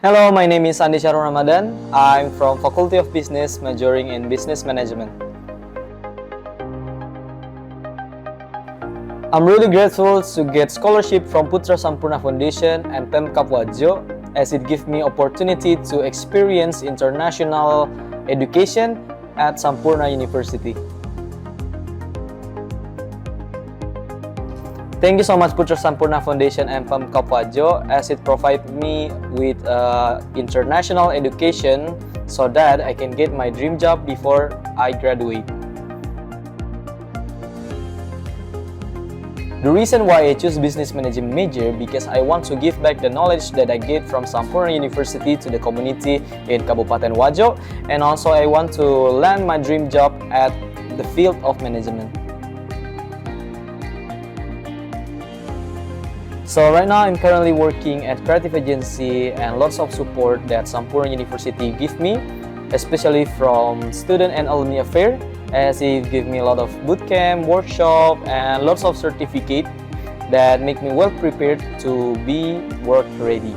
Hello, my name is Andi Syakhrul Ramadhan. I'm from Faculty of Business, majoring in Business Management. I'm really grateful to get scholarship from Putera Sampoerna Foundation and Pemkab Wajo, as it gives me opportunity to experience international education at Sampoerna University. Thank you so much Putera Sampoerna Foundation and Pemkab Wajo, as it provides me with international education so that I can get my dream job before I graduate. The reason why I choose business management major because I want to give back the knowledge that I get from Sampoerna University to the community in Kabupaten Wajo, and also I want to land my dream job at the field of management. So right now I'm currently working at creative agency and lots of support that Sampoerna University give me, especially from student and alumni affair, as it give me a lot of bootcamp, workshop, and lots of certificate that make me well prepared to be work ready.